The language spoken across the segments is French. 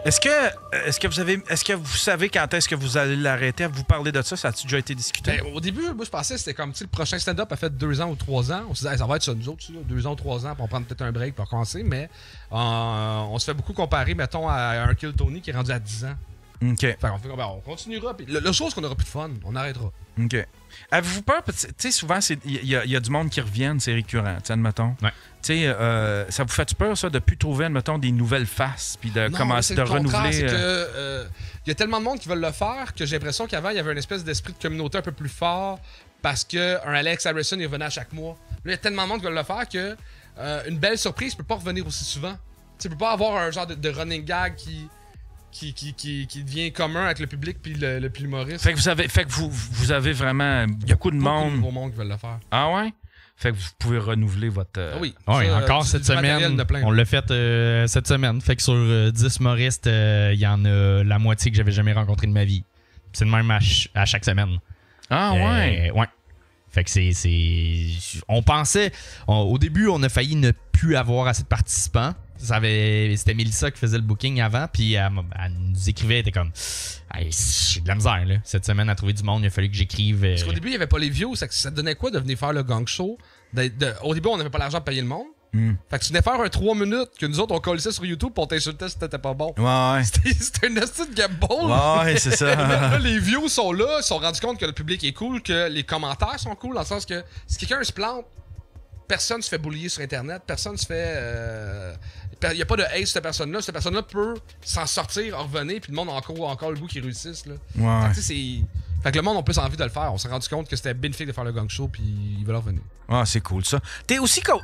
Est-ce que vous savez quand est-ce que vous allez l'arrêter? Vous parlez de ça? Ça a-tu déjà été discuté? Ben, au début, moi, je pensais que c'était comme, le prochain stand-up a fait 2 ans ou 3 ans. On se disait, ça va être ça, nous autres, 2 ans ou 3 ans, puis on prend peut-être un break pour recommencer. Mais on se fait beaucoup comparer, mettons, à un Kill Tony qui est rendu à 10 ans. OK. Fait qu'on fait, on continuera. Puis la chose qu'on aura plus de fun, on arrêtera. OK. Avez-vous peur? Tu sais, souvent, il y a du monde qui reviennent, c'est récurrent, admettons. Ouais. Tu sais, ça vous fait peur, ça, de plus trouver, admettons, des nouvelles faces, puis de commencer de renouveler? C'est que il y a tellement de monde qui veulent le faire que j'ai l'impression qu'avant, il y avait une espèce d'esprit de communauté un peu plus fort parce qu'un Alex Harrison, il revenait à chaque mois. Là, il y a tellement de monde qui veulent le faire que une belle surprise peut pas revenir aussi souvent. Tu peux pas avoir un genre de running gag qui devient commun avec le public puis l'humoriste. Fait que vous avez vraiment beaucoup de monde. Beaucoup de nouveaux monde qui veulent le faire. Ah ouais? Fait que vous pouvez renouveler votre... Oui. Ouais, encore cette semaine. On l'a fait cette semaine. Fait que sur 10 humoristes, il y en a la moitié que j'avais jamais rencontré de ma vie. C'est le même à chaque semaine. Ah ouais? Ouais. Fait que c'est... On pensait... au début, on a failli ne plus avoir assez de participants. C'était Mélissa qui faisait le booking avant, puis elle nous écrivait, elle était comme hey, j'ai de la misère là. Cette semaine à trouver du monde, il a fallu que j'écrive. Parce qu'au début, il n'y avait pas les views, ça te donnait quoi de venir faire le gang show? Au début, on n'avait pas l'argent de payer le monde. Fait que tu venais faire un 3 minutes que nous autres on collait ça sur YouTube pour t'insulter si t'étais pas bon. Ouais. C'était une astuce de gamble. Ouais, c'est ça. Là, les views sont là, ils se sont rendus compte que le public est cool, que les commentaires sont cool, dans le sens que si quelqu'un se plante, personne se fait boulier sur Internet, personne se fait... Il n'y a pas de hate sur cette personne-là. Cette personne-là peut s'en sortir, en revenir, puis le monde a encore le bout qui réussissent. Là. Ouais. Fait que le monde a plus envie de le faire. On s'est rendu compte que c'était bénéfique de faire le gang show, puis ils veulent revenir. Ah, c'est cool, ça. T'es aussi... Attends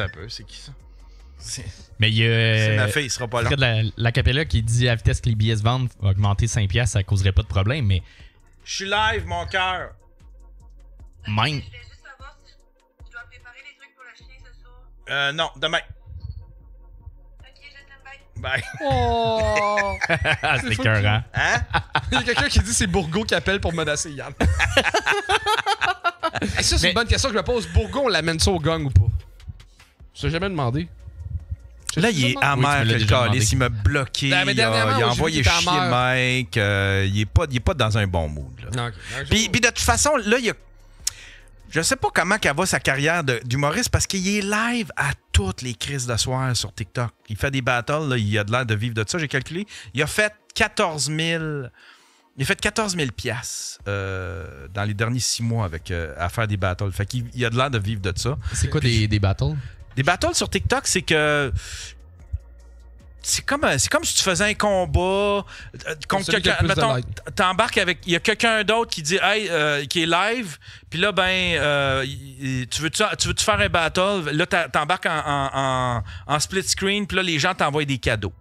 un peu, c'est qui ça? Mais il y a... C'est ma fille, il sera pas là. La Capella qui dit à vitesse que les billets se vendent, augmenter 5$, ça causerait pas de problème, mais... Je suis live, mon cœur. Même... Je voulais juste savoir si je dois préparer les trucs pour le chien ce soir. Non, demain. Ok, je t'aime, bye. Bye. Oh! c'est écœurant. Hein? Il y a quelqu'un qui dit c'est Bourgo qui appelle pour menacer Yann. Et ça, c'est une bonne question que je me pose. Bourgo, on l'amène ça au gang ou pas? Je t'ai jamais demandé. Là, il est amer, Oui, le calice. Il m'a bloqué. Ben, mais il a dernièrement, envoyé j'ai vu qu'il chier était Mike. Il est pas dans un bon mood. Là. Non, ok. Puis de toute façon, là, il y a... Je sais pas comment qu'elle va sa carrière d'humoriste parce qu'il est live à toutes les crises de soir sur TikTok. Il fait des battles, là, il a de l'air de vivre de ça, j'ai calculé. Il a fait 14 000... Il a fait 14 000 piastres dans les derniers 6 mois à faire des battles. Fait qu'il a de l'air de vivre de ça. C'est quoi des battles? Des battles sur TikTok, c'est que... C'est comme si tu faisais un combat contre quelqu'un. Mettons, t'embarques avec. Il y a quelqu'un d'autre qui dit hey, qui est live, puis là, tu veux-tu faire un battle? Là, t'embarques en split screen, puis là, les gens t'envoient des cadeaux.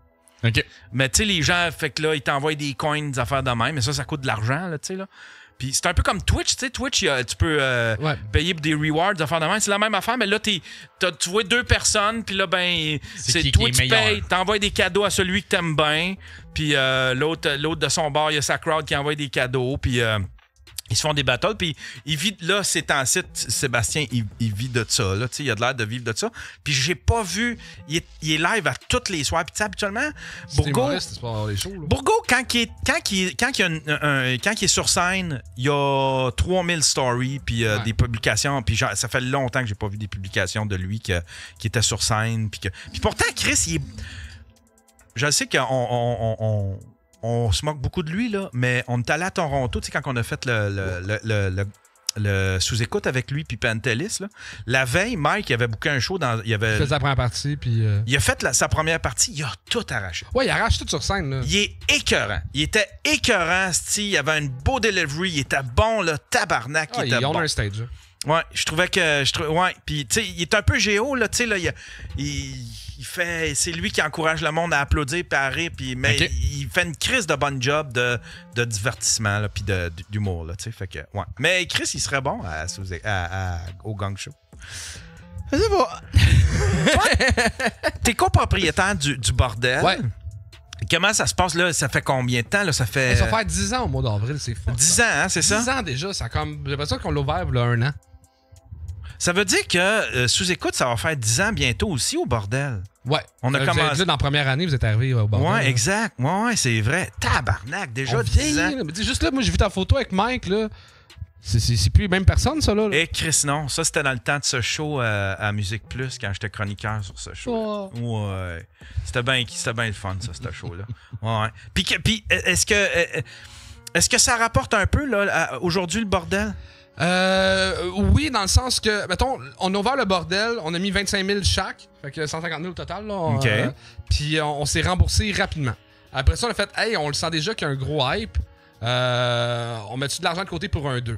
OK. Mais tu sais, les gens, fait que là, ils t'envoient des coins, des affaires de même, mais ça coûte de l'argent, là, tu sais, là. Puis c'est un peu comme Twitch, tu sais. Twitch, tu peux payer des rewards, des affaires de même. C'est la même affaire, mais là, tu vois 2 personnes, puis là, c'est toi qui payes. T'envoies des cadeaux à celui que t'aimes bien, puis l'autre de son bar, il y a sa crowd qui envoie des cadeaux, puis ils se font des battles, puis il vit, là, c'est en site, Sébastien, il vit de ça, là, tu sais, il a de l'air de vivre de ça. Puis j'ai pas vu, il est live à toutes les soirs, puis tu sais, habituellement, Bourgo, quand il est sur scène, il y a 3000 stories, puis des publications, puis ça fait longtemps que j'ai pas vu des publications de lui qui était sur scène, puis pourtant, Chris, il est... Je sais qu'on se moque beaucoup de lui, là, mais on est allé à Toronto, tu sais, quand on a fait le sous-écoute avec lui puis Pantelis, là. La veille, Mike, il avait booké un show il fait sa première partie, puis... Il a fait sa première partie, il a tout arraché. Ouais, il arrache tout sur scène, là. Il est écœurant. Il était écœurant, c'ti. Il avait un beau delivery, il était bon, là, tabarnak, il était bon. Un stage, là. Ouais, je trouvais que... Ouais, puis, tu sais, il est un peu géo, là, tu sais, là, il fait... C'est lui qui encourage le monde à applaudir puis à rire, puis mais il fait une crise de bonne job de divertissement, là, puis d'humour, là, tu sais, fait que... Ouais. Mais Chris, il serait bon au gang show. Je sais pas. T'es copropriétaire du bordel. Ouais. Comment ça se passe, là? Ça fait combien de temps, là? Ça fait... Ça va faire 10 ans au mois d'avril, c'est fou. 10 ans, hein, c'est ça? 10 ans déjà, ça comme... J'ai l'impression qu'on l'a ouvert il y a 1 an. Ça veut dire que Sous-Écoute, ça va faire 10 ans bientôt aussi au bordel. Ouais. On a commencé. Vous êtes dans la première année, vous êtes arrivé au bordel. Ouais, exact. Ouais, c'est vrai. Tabarnak, déjà 10 vieillit, ans. Là. Mais juste là, moi, j'ai vu ta photo avec Mike, là. C'est plus les mêmes personnes, ça, là. Et Chris, non. Ça, c'était dans le temps de ce show à Musique Plus, quand j'étais chroniqueur sur ce show. Ouais. C'était bien le fun, ça, ce show-là. Ouais. Puis est-ce que ça rapporte un peu, là, aujourd'hui, le bordel? Oui, dans le sens que, mettons, on a ouvert le bordel, on a mis 25 000 chaque, fait que 150 000 au total, là. OK. Puis on s'est remboursé rapidement. Après ça, on a fait, hey, on le sent déjà qu'il y a un gros hype. On met-tu de l'argent de côté pour un 2?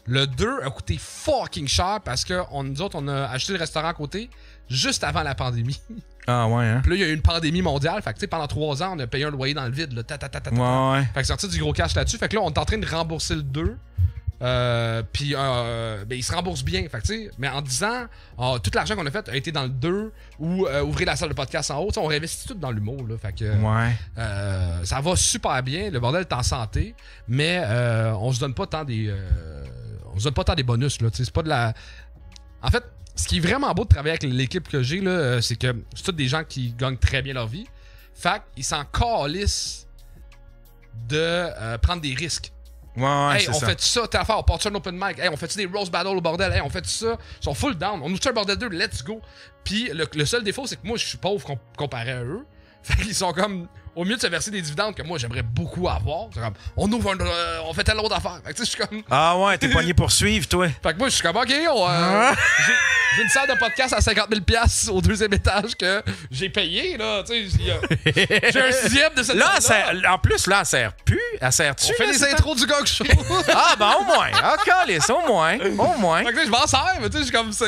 Le 2 a coûté fucking cher parce que nous autres, on a acheté le restaurant à côté juste avant la pandémie. Ah ouais, hein? Puis là, il y a eu une pandémie mondiale. Fait que, tu sais, pendant 3 ans, on a payé un loyer dans le vide, là. Ouais. Fait que sorti du gros cash là-dessus. Fait que là, on est en train de rembourser le 2. Puis il se rembourse bien. Fait que, tu sais, mais en 10 ans, tout l'argent qu'on a fait a été dans le 2 ou ouvrir la salle de podcast en haut. T'sais, on réinvestit tout dans l'humour. Là, fait que ça va super bien. Le bordel est en santé, mais on se donne pas tant des bonus. Là, c'est pas de la. En fait, ce qui est vraiment beau de travailler avec l'équipe que j'ai, là, c'est que c'est tous des gens qui gagnent très bien leur vie. Fait qu'ils s'en calissent de prendre des risques. Ouais, hey, c'est on ça. fait ça, t'as affaire, on part sur un open mic. Hey, on fait des roast battles au bordel. Hey, on fait ça. Ils sont full down. On nous tue un bordel 2, let's go. Puis le seul défaut, c'est que moi, je suis pauvre comparé à eux. Fait qu'ils sont comme, au mieux de se verser des dividendes que moi, j'aimerais beaucoup avoir. C'est comme, on ouvre on fait telle autre affaire. Fait que tu sais, je suis comme. Ah ouais, t'es pogné pour suivre, toi. Fait que moi, je suis comme, OK, j'ai une salle de podcast à 50 000 $, au 2e étage que j'ai payé, là. Tu sais, j'ai un 6e de cette là, en plus, là, elle sert plus. Elle sert-tu? On fait les intros du Gog Show. Ah, ben au moins. Ah, calisse, au moins. Fait que là, je m'en sers, mais tu sais, je suis comme ça.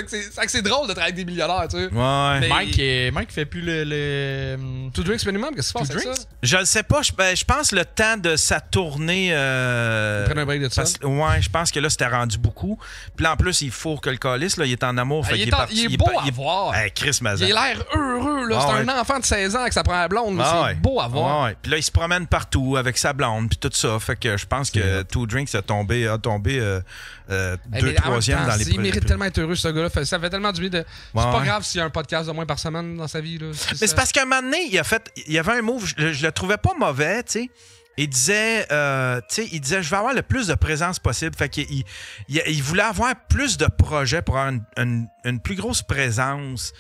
C'est drôle de travailler avec des millionnaires, tu sais. Ouais. Mais Mike fait plus le... Two Drinks Minimum, qu'est-ce qui se passe avec ça? Je le sais pas. Je pense le temps de sa tournée. Prendre un break de ça. Ouais, je pense que là, c'était rendu beaucoup. Puis là, en plus, il faut que le calice, là, il est en amour. Il est beau à voir. Chris Mazan. Il a l'air heureux, là. C'est un enfant de 16 ans avec sa première blonde, mais c'est beau à voir. Ouais. Puis là, il se promène partout avec sa blonde, puis tout ça. Fait que je pense que Two Drinks a tombé 2 troisième dans les Il mérite tellement être heureux, ce gars-là. Ça fait tellement du bien de. C'est pas grave s'il y a un podcast de moins par semaine dans sa vie, là. Mais c'est parce qu'à un moment donné, il y avait un move, je le trouvais pas mauvais, tu sais. Il disait, je vais avoir le plus de présence possible. Fait qu'il il voulait avoir plus de projets pour avoir une plus grosse présence,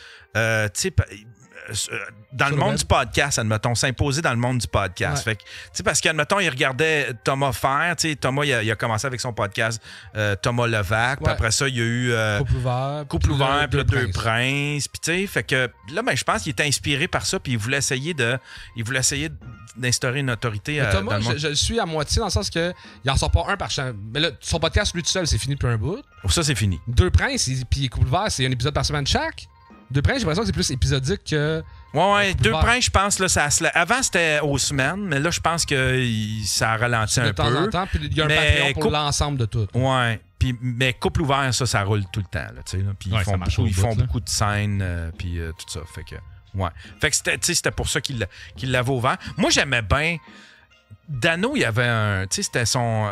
dans le monde du podcast, admettons, s'imposer dans le monde du podcast. Ouais. Fait que, parce qu'admettons, il regardait Thomas faire, Thomas, il a commencé avec son podcast Thomas Levac, puis après ça, il y a eu Couple ouvert, puis Deux Princes, puis tu sais, fait que là, ben, je pense qu'il était inspiré par ça, puis il voulait essayer d'instaurer une autorité Thomas, dans le monde. je le suis à moitié dans le sens que il en sort pas un par chaque. Mais là, son podcast, lui tout seul, c'est fini depuis un bout. Ça, c'est fini. Deux Princes, puis Couple ouvert, c'est un épisode par semaine chaque. Deux Princes, j'ai l'impression que c'est plus épisodique que. Ouais, Deux Princes, je pense, là, avant, c'était aux semaines, mais là, je pense que ça a ralenti un peu. De temps en temps, puis il y a un Patreon pour l'ensemble de tout. Ouais. Mais Couple ouvert, ça roule tout le temps. Là, puis ils font beaucoup de scènes, puis tout ça. Fait que, ouais. Fait que c'était pour ça qu'il l'avait ouvert. Moi, j'aimais bien. Dano, il y avait un. Tu sais, c'était son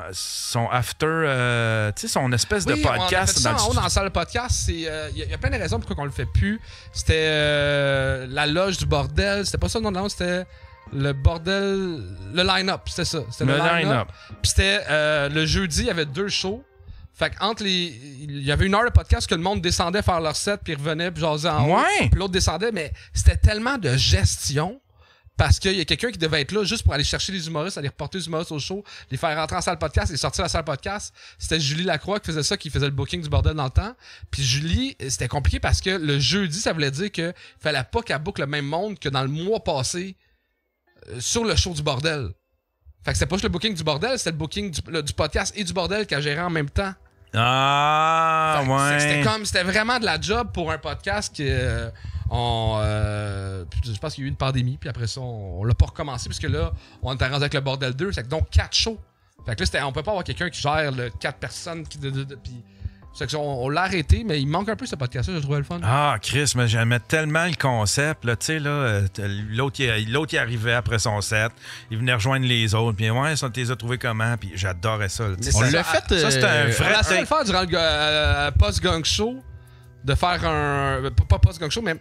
after. Tu sais, son espèce de podcast. On a fait ça en haut dans la salle de podcast. Il y a plein de raisons pourquoi on le fait plus. C'était la loge du bordel. C'était pas ça le nom de la loge, c'était le bordel. Le line-up, c'était ça. C'était le line-up. Puis c'était le jeudi, il y avait 2 shows. Fait qu'entre il y avait 1 heure de podcast que le monde descendait faire leur set, puis revenait, puis jaser en haut. Puis l'autre descendait, mais c'était tellement de gestion. Parce qu'il y a quelqu'un qui devait être là juste pour aller chercher les humoristes, aller reporter les humoristes au show, les faire rentrer en salle podcast et sortir la salle podcast. C'était Julie Lacroix qui faisait ça, qui faisait le booking du bordel dans le temps. Puis Julie, c'était compliqué parce que le jeudi, ça voulait dire qu'il fallait pas qu'elle boucle le même monde que dans le mois passé sur le show du bordel. Fait que c'était pas juste le booking du bordel, c'était le booking du podcast et du bordel qu'elle gérait en même temps. Ah, ouais. C'était vraiment de la job pour un podcast qui... je pense qu'il y a eu une pandémie, puis après ça, on l'a pas recommencé, puisque là, on était rendu avec le Bordel 2, c'est donc 4 shows. Fait que là, on peut pas avoir quelqu'un qui gère 4 personnes, puis on l'a arrêté, mais il manque un peu ce podcast-là, je trouvais le fun. Ah, Chris, mais j'aimais tellement le concept, là, tu sais, là, l'autre, il arrivait après son set, il venait rejoindre les autres, puis ouais, ça, tu les as trouvés comment, puis j'adorais ça. On l'a fait... Ça, c'était un vrai... On a essayé de le faire durant le post-gang show. de faire un... Pas ce gang show, mais...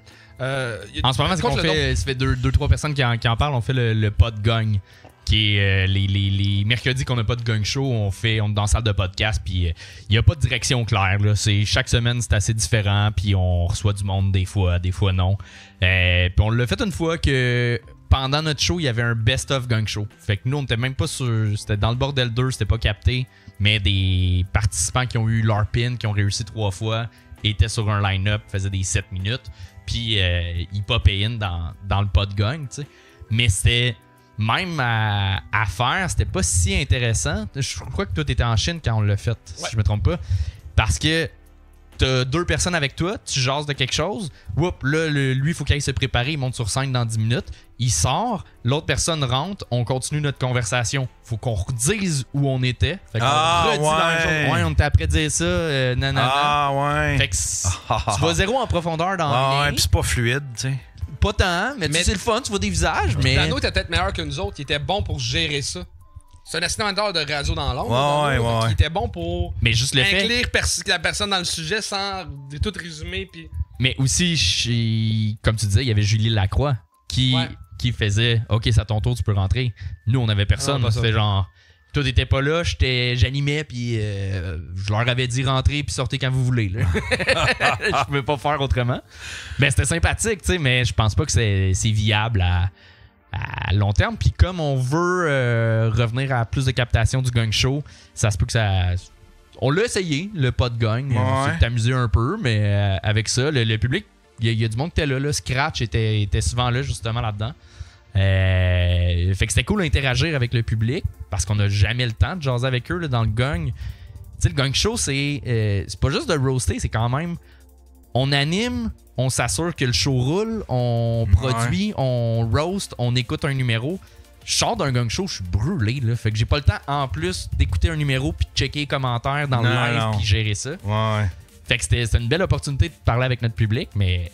en ce moment, c'est qu'on fait... Ça fait 2-3 personnes qui en parlent. On fait le pod gang, qui est les mercredis qu'on n'a pas de gang show. On est dans la salle de podcast, puis il n'y a pas de direction claire. Là. Chaque semaine, c'est assez différent, puis on reçoit du monde des fois non. Puis on l'a fait une fois que... Pendant notre show, il y avait un best-of gang show. Fait que nous, on était même pas sûr. C'était dans le bordel 2, c'était pas capté. Mais des participants qui ont eu leur pin, qui ont réussi 3 fois, étaient sur un line-up, faisaient des 7 minutes. Puis ils pop-aient in dans le pod gang, tu sais. Mais c'était... Même à faire, c'était pas si intéressant. Je crois que toi, t'étais en Chine quand on l'a fait, si je me trompe pas. Parce que t'as 2 personnes avec toi, tu jases de quelque chose. Là, lui, il faut qu'il aille se préparer. Il monte sur scène dans 10 minutes. Il sort, l'autre personne rentre, on continue notre conversation. Faut qu'on redise où on était. Fait qu'on redit dans la chose. Ouais, on était après dire ça, nanana. Ah, ouais. Fait que tu vas zéro en profondeur dans le ouais, pis c'est pas fluide, tu sais. Pas tant, mais c'est le fun, tu vois des visages. Mais Dano était peut-être meilleur que nous autres. Il était bon pour gérer ça. C'est un assistant de radio dans l'ombre. Il était bon pour inclure la personne dans le sujet sans tout résumer. Puis... Mais aussi, comme tu disais, il y avait Julie Lacroix qui faisait « Ok, c'est à ton tour, tu peux rentrer. » Nous, on avait personne. C'était genre... Toi, t'étais pas là, j'animais, puis je leur avais dit rentrer puis sortez quand vous voulez. Là. Je pouvais pas faire autrement. Mais c'était sympathique, tu sais, mais je pense pas que c'est viable à long terme. Puis comme on veut revenir à plus de captation du gang show, ça se peut que ça... On l'a essayé, le pod gang. On s'est amusé un peu, mais avec ça, le public, il y a du monde qui était là. Scratch était souvent là, justement, là-dedans. Fait que c'était cool d'interagir avec le public parce qu'on n'a jamais le temps de jaser avec eux là, dans le gang. Tu sais, le gang show, c'est pas juste de roaster, c'est quand même... On anime, on s'assure que le show roule, on produit, on roast, on écoute un numéro. Je sors d'un gang show, je suis brûlé. Là. Fait que j'ai pas le temps, en plus, d'écouter un numéro puis de checker les commentaires dans le live puis gérer ça. Ouais. Fait que c'était une belle opportunité de parler avec notre public, mais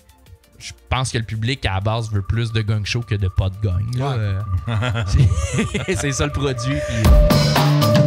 je pense que le public, à la base, veut plus de gang show que de pas de gang. Là. C'est ça le produit. Puis...